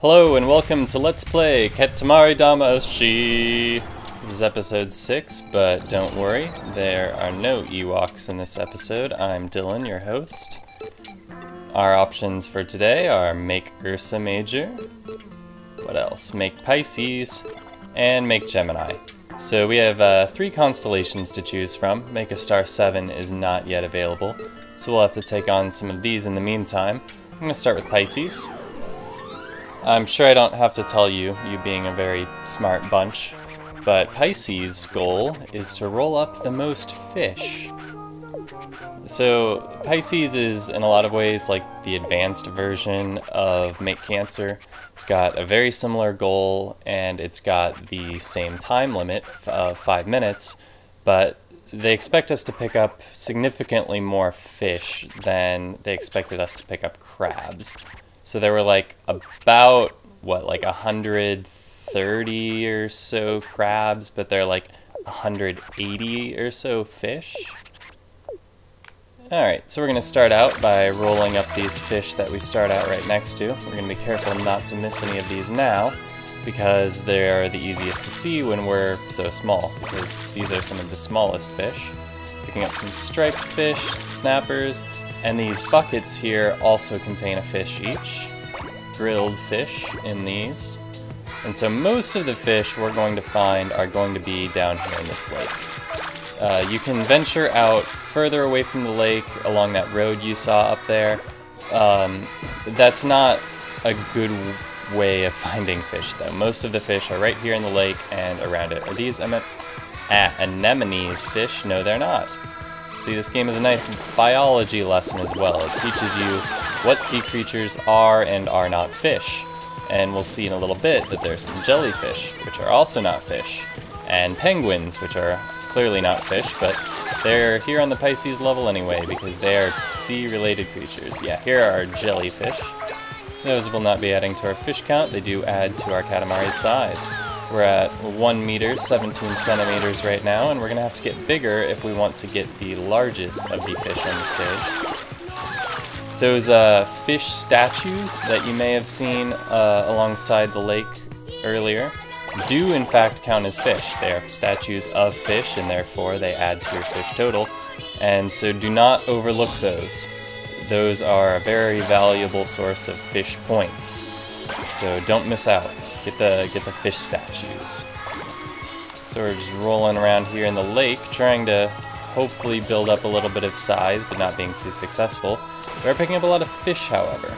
Hello and welcome to Let's Play Katamari Damacy. This is episode 6, but don't worry, there are no Ewoks in this episode. I'm Dylan, your host. Our options for today are make Ursa Major, what else? Make Pisces, and make Gemini. So we have 3 constellations to choose from. Make a Star 7 is not yet available, so we'll have to take on some of these in the meantime. I'm going to start with Pisces. I'm sure I don't have to tell you, you being a very smart bunch, but Pisces' goal is to roll up the most fish. So Pisces is in a lot of ways like the advanced version of Make Cancer. It's got a very similar goal and it's got the same time limit of 5 minutes, but they expect us to pick up significantly more fish than they expected us to pick up crabs. So there were like about, what, like 130 or so crabs, but they're like 180 or so fish. Alright, so we're going to start out by rolling up these fish that we start out right next to. We're going to be careful not to miss any of these now, because they're the easiest to see when we're so small, because these are some of the smallest fish. Picking up some striped fish, snappers, and these buckets here also contain a fish each. Grilled fish in these. And so most of the fish we're going to find are going to be down here in this lake. You can venture out further away from the lake along that road you saw up there. That's not a good way of finding fish though. Most of the fish are right here in the lake and around it. Are these anemones fish? No, they're not. See, this game is a nice biology lesson as well. It teaches you what sea creatures are and are not fish. And we'll see in a little bit that there's some jellyfish, which are also not fish. And penguins, which are clearly not fish, but they're here on the Pisces level anyway, because they are sea-related creatures. Yeah, here are jellyfish. Those will not be adding to our fish count. They do add to our Katamari's size. We're at 1 meter, 17 centimeters right now, and we're going to have to get bigger if we want to get the largest of the fish on the stage. Those fish statues that you may have seen alongside the lake earlier do in fact count as fish. They are statues of fish, and therefore they add to your fish total. And so do not overlook those. Those are a very valuable source of fish points. So don't miss out. Get the fish statues. So we're just rolling around here in the lake, trying to hopefully build up a little bit of size, but not being too successful. We're picking up a lot of fish, however.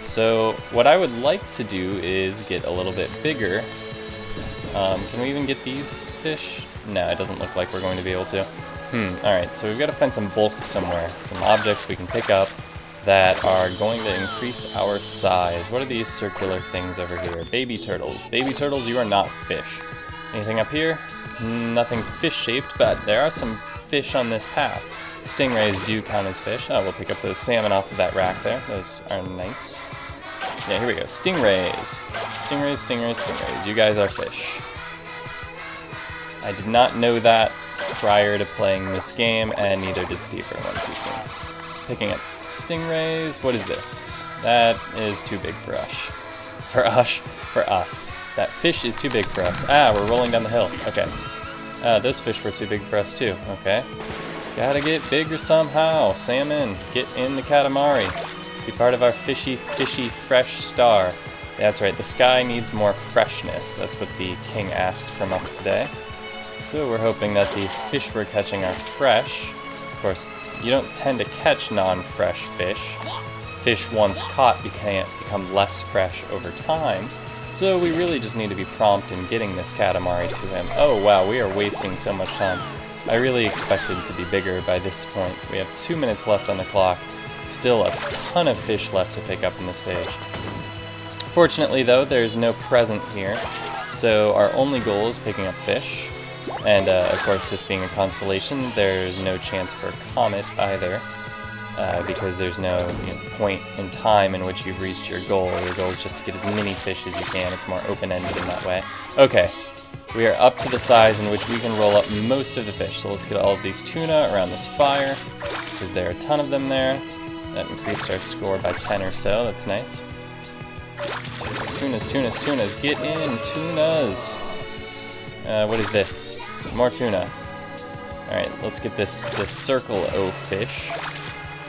So what I would like to do is get a little bit bigger. Can we even get these fish? No, it doesn't look like we're going to be able to. Alright, so we've got to find some bulk somewhere. Some objects we can pick up that are going to increase our size. What are these circular things over here? Baby turtles. Baby turtles, you are not fish. Anything up here? Nothing fish-shaped, but there are some fish on this path. Stingrays do count as fish. Oh, we'll pick up those salmon off of that rack there. Those are nice. Yeah, here we go. Stingrays. Stingrays, stingrays, stingrays. You guys are fish. I did not know that prior to playing this game, and neither did Steve for one too soon. Picking up stingrays. What is this? That is too big for us. For us. That fish is too big for us. Ah, we're rolling down the hill. Okay. Those fish were too big for us too. Okay. Gotta get bigger somehow. Salmon, get in the Katamari. Be part of our fishy, fresh star. Yeah, that's right. The sky needs more freshness. That's what the king asked from us today. So we're hoping that these fish we're catching are fresh. Of course, you don't tend to catch non-fresh fish. Fish once caught become less fresh over time. So we really just need to be prompt in getting this Katamari to him. Oh wow, we are wasting so much time. I really expected to be bigger by this point. We have 2 minutes left on the clock. Still a ton of fish left to pick up in the stage. Fortunately though, there's no present here. So our only goal is picking up fish. And of course, this being a constellation, there's no chance for a comet either, because there's no point in time in which you've reached your goal. Your goal is just to get as many fish as you can. It's more open-ended in that way. Okay, we are up to the size in which we can roll up most of the fish. So let's get all of these tuna around this fire, because there are a ton of them there. That increased our score by 10 or so. That's nice. Tunas, tunas, tunas. Get in, tunas. What is this? More tuna. Alright, let's get this circle O fish.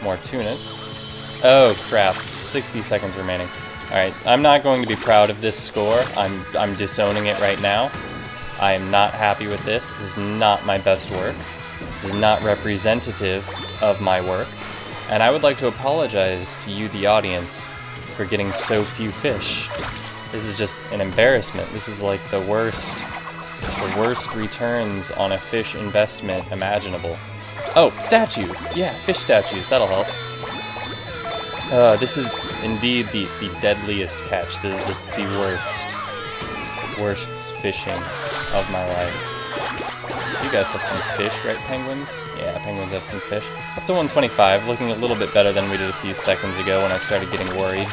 More tunas. Oh crap, 60 seconds remaining. Alright, I'm not going to be proud of this score. I'm disowning it right now. I am not happy with this. This is not my best work. This is not representative of my work. And I would like to apologize to you, the audience, for getting so few fish. This is just an embarrassment. This is like the worst returns on a fish investment imaginable. Oh, statues! Yeah, fish statues, that'll help. This is indeed the deadliest catch. This is just the worst fishing of my life. You guys have some fish, right, penguins? Yeah, penguins have some fish. Up to 125, looking a little bit better than we did a few seconds ago when I started getting worried.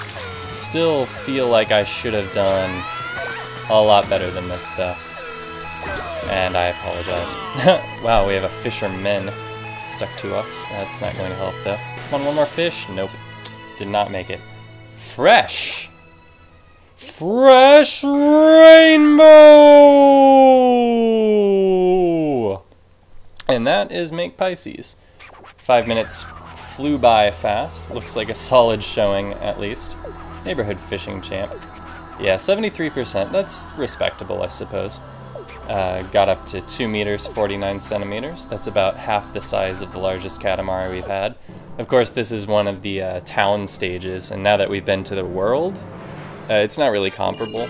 Still feel like I should have done a lot better than this, though. And I apologize. Wow, we have a fisherman stuck to us. That's not going to help, though. Come on, one more fish? Nope. Did not make it. Fresh! Fresh rainbow! And that is Make Pisces. 5 minutes flew by fast. Looks like a solid showing, at least. Neighborhood fishing champ. Yeah, 73%. That's respectable, I suppose. Got up to 2 meters, 49 centimeters. That's about half the size of the largest Katamari we've had. Of course, this is one of the town stages, and now that we've been to the world, it's not really comparable.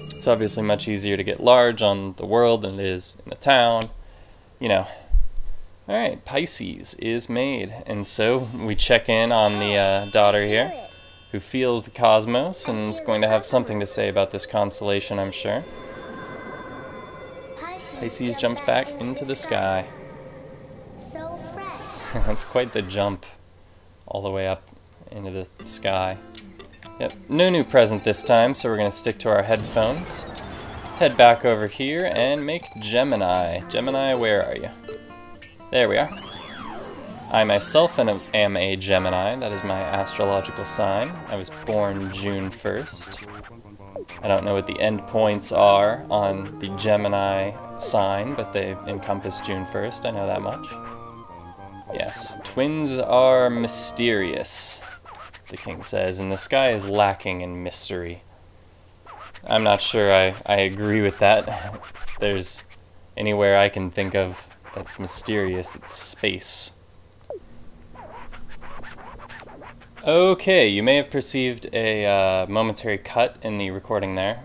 It's obviously much easier to get large on the world than it is in the town. You know. Alright, Pisces is made. And so we check in on the daughter here, who feels the cosmos and is going to have something to say about this constellation, I'm sure. Pisces jumped back into the sky. So fresh. That's quite the jump all the way up into the sky. Yep, no new present this time, so we're going to stick to our headphones. Head back over here and make Gemini. Gemini, where are you? There we are. I myself am a Gemini. That is my astrological sign. I was born June 1st. I don't know what the endpoints are on the Gemini sign, but they encompass June 1st. I know that much. Yes, twins are mysterious, the king says, and the sky is lacking in mystery. I'm not sure I agree with that. If there's anywhere I can think of that's mysterious, it's space. Okay, you may have perceived a momentary cut in the recording there.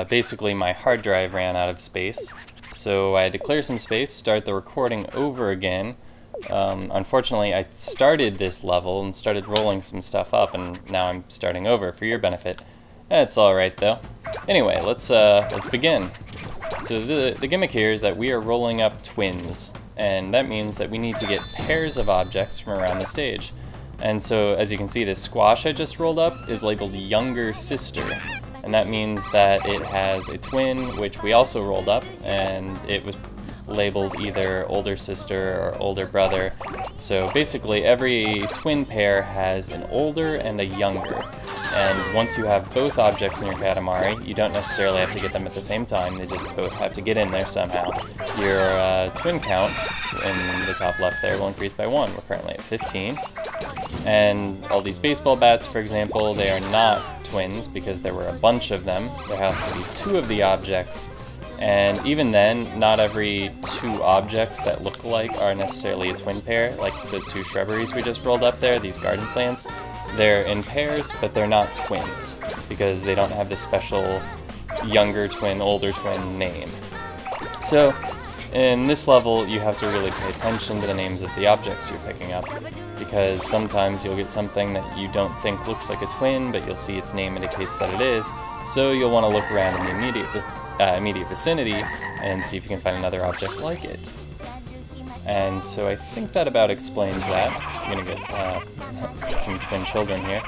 Basically, my hard drive ran out of space, so I had to clear some space, start the recording over again. Unfortunately, I started this level and started rolling some stuff up, and now I'm starting over for your benefit. That's alright, though. Anyway, let's begin. So the gimmick here is that we are rolling up twins, and that means that we need to get pairs of objects from around the stage. And so, as you can see, this squash I just rolled up is labeled younger sister, and that means that it has a twin, which we also rolled up, and it was labeled either older sister or older brother. So basically every twin pair has an older and a younger, and once you have both objects in your Katamari, you don't necessarily have to get them at the same time, they just both have to get in there somehow. Your twin count in the top left there will increase by 1. We're currently at 15. And all these baseball bats, for example, they are not twins because there were a bunch of them. There have to be 2 of the objects. And even then, not every 2 objects that look alike are necessarily a twin pair, like those 2 shrubberies we just rolled up there, these garden plants. They're in pairs, but they're not twins, because they don't have this special younger twin, older twin name. So, in this level, you have to really pay attention to the names of the objects you're picking up, because sometimes you'll get something that you don't think looks like a twin, but you'll see its name indicates that it is, so you'll want to look around in the immediate vicinity and see if you can find another object like it. And so I think that about explains that. I'm gonna get some twin children here.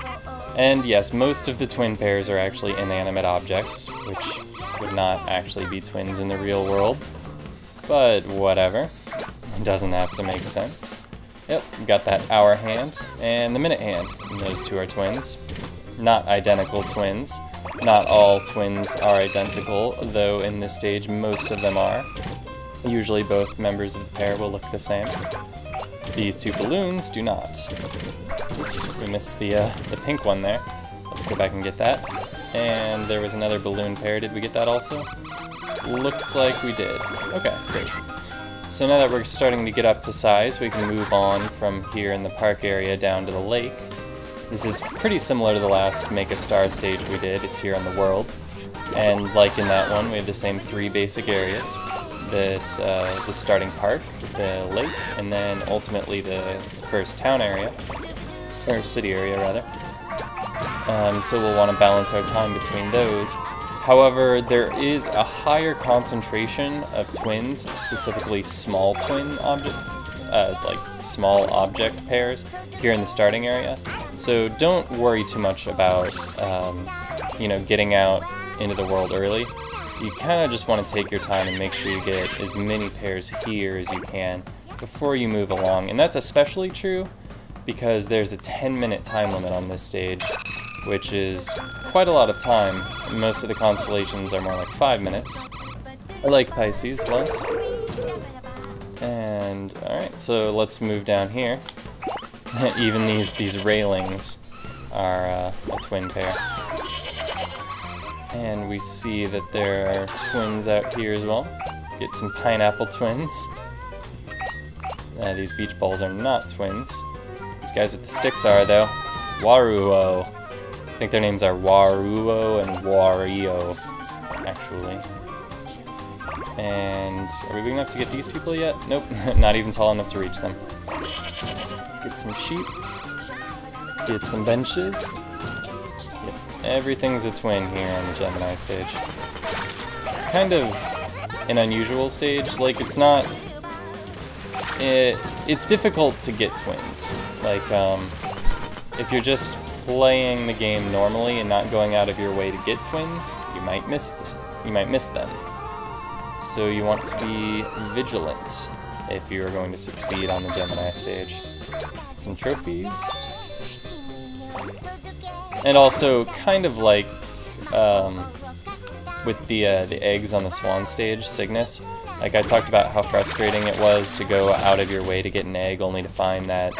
And yes, most of the twin pairs are actually inanimate objects, which would not actually be twins in the real world. But whatever, it doesn't have to make sense. Yep, got that hour hand and the minute hand. And those 2 are twins. Not identical twins. Not all twins are identical, though in this stage most of them are. Usually both members of the pair will look the same. These two balloons do not. Oops, we missed the pink one there. Let's go back and get that. And there was another balloon pair. Did we get that also? Looks like we did. Okay, great. So now that we're starting to get up to size, we can move on from here in the park area down to the lake. This is pretty similar to the last Make a Star stage we did. It's here on the world. And like in that one, we have the same 3 basic areas. The starting park, the lake, and then ultimately the first town area, or city area rather. So we'll want to balance our time between those. However, there is a higher concentration of twins, specifically small twin objects, like small object pairs here in the starting area. So don't worry too much about, you know, getting out into the world early. You kind of just want to take your time and make sure you get as many pairs here as you can before you move along. And that's especially true because there's a 10-minute time limit on this stage, which is quite a lot of time. Most of the constellations are more like 5 minutes, like Pisces was. And alright, so let's move down here. Even these railings are a twin pair. And we see that there are twins out here as well. Get some pineapple twins. These beach balls are not twins. These guys with the sticks are, though. Waruo. I think their names are Waruo and Wario, actually. And are we big enough to get these people yet? Nope, not even tall enough to reach them. Get some sheep. Get some benches. Everything's a twin here on the Gemini stage. It's kind of an unusual stage. Like, it's not... It's difficult to get twins. Like, if you're just playing the game normally and not going out of your way to get twins, you might miss them. So you want to be vigilant if you're going to succeed on the Gemini stage. Get some trophies. And also, kind of like with the eggs on the Swan stage, Cygnus, like I talked about how frustrating it was to go out of your way to get an egg only to find that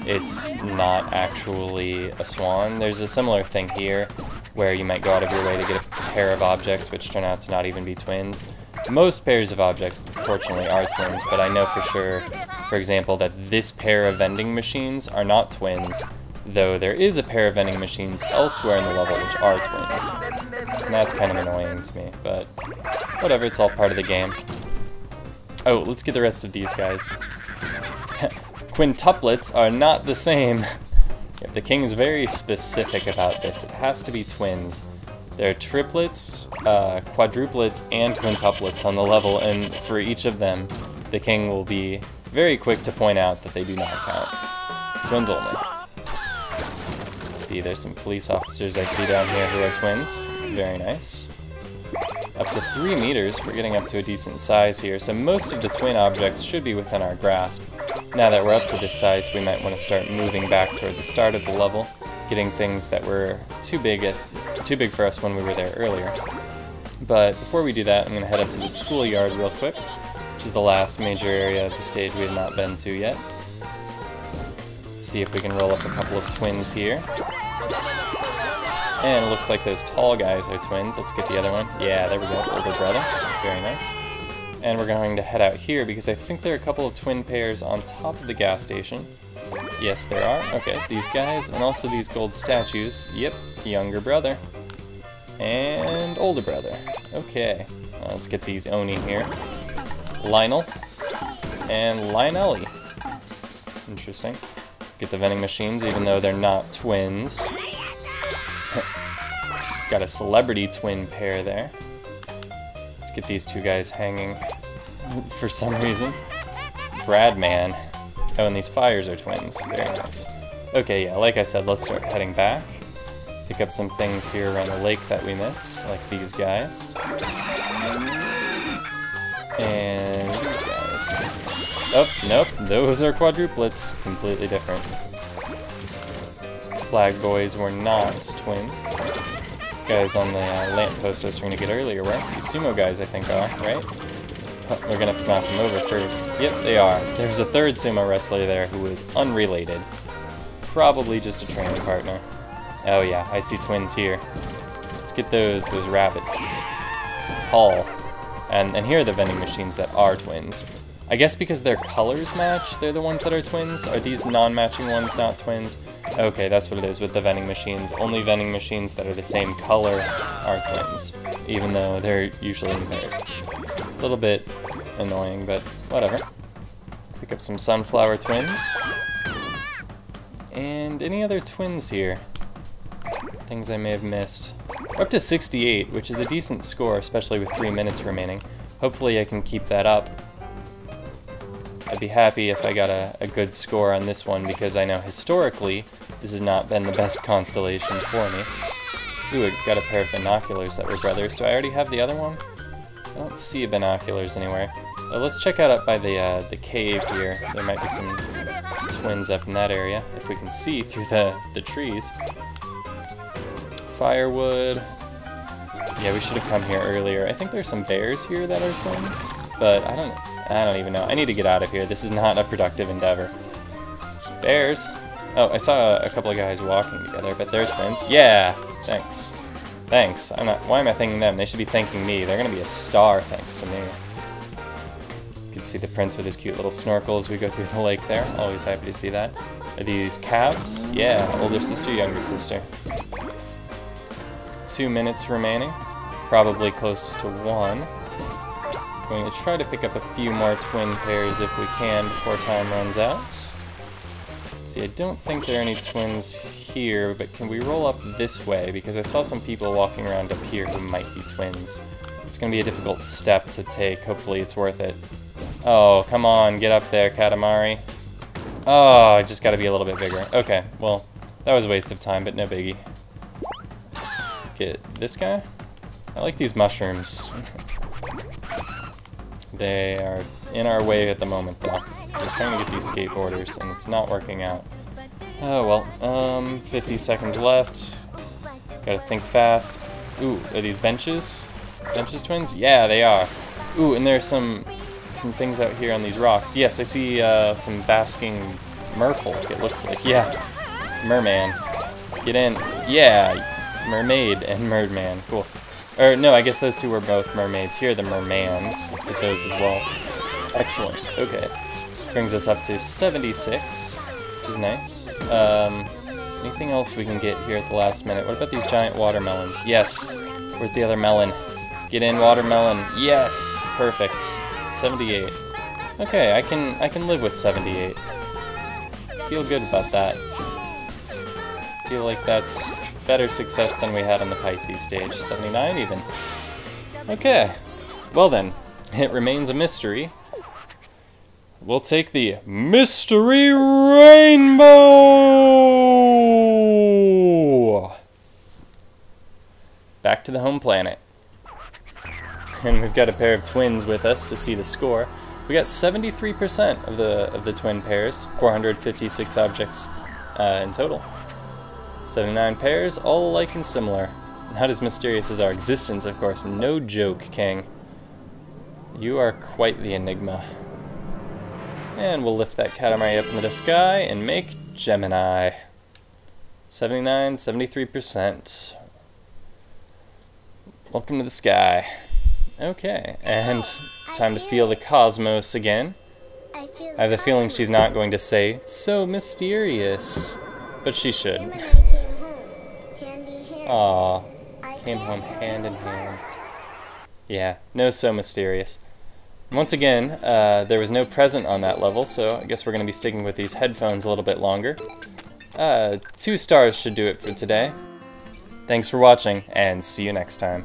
it's not actually a swan. There's a similar thing here, where you might go out of your way to get a pair of objects which turn out to not even be twins. Most pairs of objects, fortunately, are twins, but I know for sure, for example, that this pair of vending machines are not twins, though there is a pair of vending machines elsewhere in the level which are twins. And that's kind of annoying to me, but whatever, it's all part of the game. Oh, let's get the rest of these guys. Quintuplets are not the same. Yeah, the king is very specific about this. It has to be twins. There are triplets, quadruplets, and quintuplets on the level, and for each of them, the king will be very quick to point out that they do not count. Twins only. Let's see, there's some police officers I see down here who are twins. Very nice. Up to 3 meters, we're getting up to a decent size here, so most of the twin objects should be within our grasp. Now that we're up to this size, we might want to start moving back toward the start of the level, getting things that were too big for us when we were there earlier. But before we do that, I'm going to head up to the schoolyard real quick, which is the last major area of the stage we have not been to yet. Let's see if we can roll up a couple of twins here. And it looks like those tall guys are twins. Let's get the other one. Yeah, there we go. Older brother. Very nice. And we're going to head out here because I think there are a couple of twin pairs on top of the gas station. Yes, there are. Okay, these guys, and also these gold statues. Yep, younger brother. And older brother. Okay, let's get these Oni here. Lionel. And Lionelli. Interesting. Get the vending machines, even though they're not twins. Got a celebrity twin pair there. Let's get these two guys hanging for some reason. Bradman. Oh, and these fires are twins. Very nice. Okay, yeah, like I said, let's start heading back. Pick up some things here around the lake that we missed, like these guys. And these guys. Oh, nope, those are quadruplets. Completely different. Flag boys were not twins. guys on the lamppost I was trying to get earlier were. The sumo guys, I think, are, right? Oh, they're gonna have to knock them over first. Yep, they are. There's a third sumo wrestler there who is unrelated. Probably just a training partner. Oh yeah, I see twins here. Let's get those rabbits. Haul. And here are the vending machines that are twins. I guess because their colors match, they're the ones that are twins? Are these non-matching ones not twins? Okay, that's what it is with the vending machines. Only vending machines that are the same color are twins, even though they're usually in pairs. A little bit annoying, but whatever. Pick up some sunflower twins. And any other twins here? Things I may have missed. We're up to 68, which is a decent score, especially with 3 minutes remaining. Hopefully I can keep that up. I'd be happy if I got a good score on this one, because I know historically this has not been the best constellation for me. Ooh, I got a pair of binoculars that were brothers. Do I already have the other one? I don't see binoculars anywhere. Let's check out up by the cave here. There might be some twins up in that area, if we can see through the trees. Firewood. Yeah, we should have come here earlier. I think there's some bears here that are twins, but I don't even know. I need to get out of here. This is not a productive endeavor. Bears. Oh, I saw a couple of guys walking together, but they're twins. Yeah, thanks. Thanks. Why am I thanking them? They should be thanking me. They're gonna be a star thanks to me. You can see the prince with his cute little snorkel as we go through the lake there. Always happy to see that. Are these calves? Yeah, older sister, younger sister. 2 minutes remaining. Probably close to 1. Going to try to pick up a few more twin pairs if we can before time runs out. See, I don't think there are any twins here, but can we roll up this way? Because I saw some people walking around up here who might be twins. It's going to be a difficult step to take. Hopefully it's worth it. Oh, come on, get up there, Katamari. Oh, I just got to be a little bit bigger. Okay, well, that was a waste of time, but no biggie. Get this guy? I like these mushrooms. They are in our way at the moment, though. So we're trying to get these skateboarders, and it's not working out. Oh, well, 50 seconds left. Gotta think fast. Ooh, are these benches? Benches twins? Yeah, they are. Ooh, and there's some things out here on these rocks. Yes, I see some basking merfolk, it looks like. Yeah, merman. Get in. Yeah, mermaid and merman. Cool. Or, no, I guess those two were both mermaids. Here are the mermans. Let's get those as well. Excellent. Okay. Brings us up to 76, which is nice. Anything else we can get here at the last minute? What about these giant watermelons? Yes. Where's the other melon? Get in, watermelon. Yes! Perfect. 78. Okay, I can live with 78. Feel good about that. Feel like that's better success than we had on the Pisces stage. 79 even. Okay. Well then, it remains a mystery. We'll take the Mystery Rainbow! Back to the home planet. And we've got a pair of twins with us to see the score. We got 73% of the twin pairs, 456 objects in total. 79 pairs, all alike and similar. Not as mysterious as our existence, of course. No joke, King. You are quite the enigma. And we'll lift that Katamari up into the sky and make Gemini. 79, 73%. Welcome to the sky. Okay, and time to feel the cosmos again. I have the feeling she's not going to say, so mysterious. But she should. Aww, came home hand in hand. Yeah, no so mysterious. Once again, there was no present on that level, so I guess we're going to be sticking with these headphones a little bit longer. 2 stars should do it for today. Thanks for watching, and see you next time.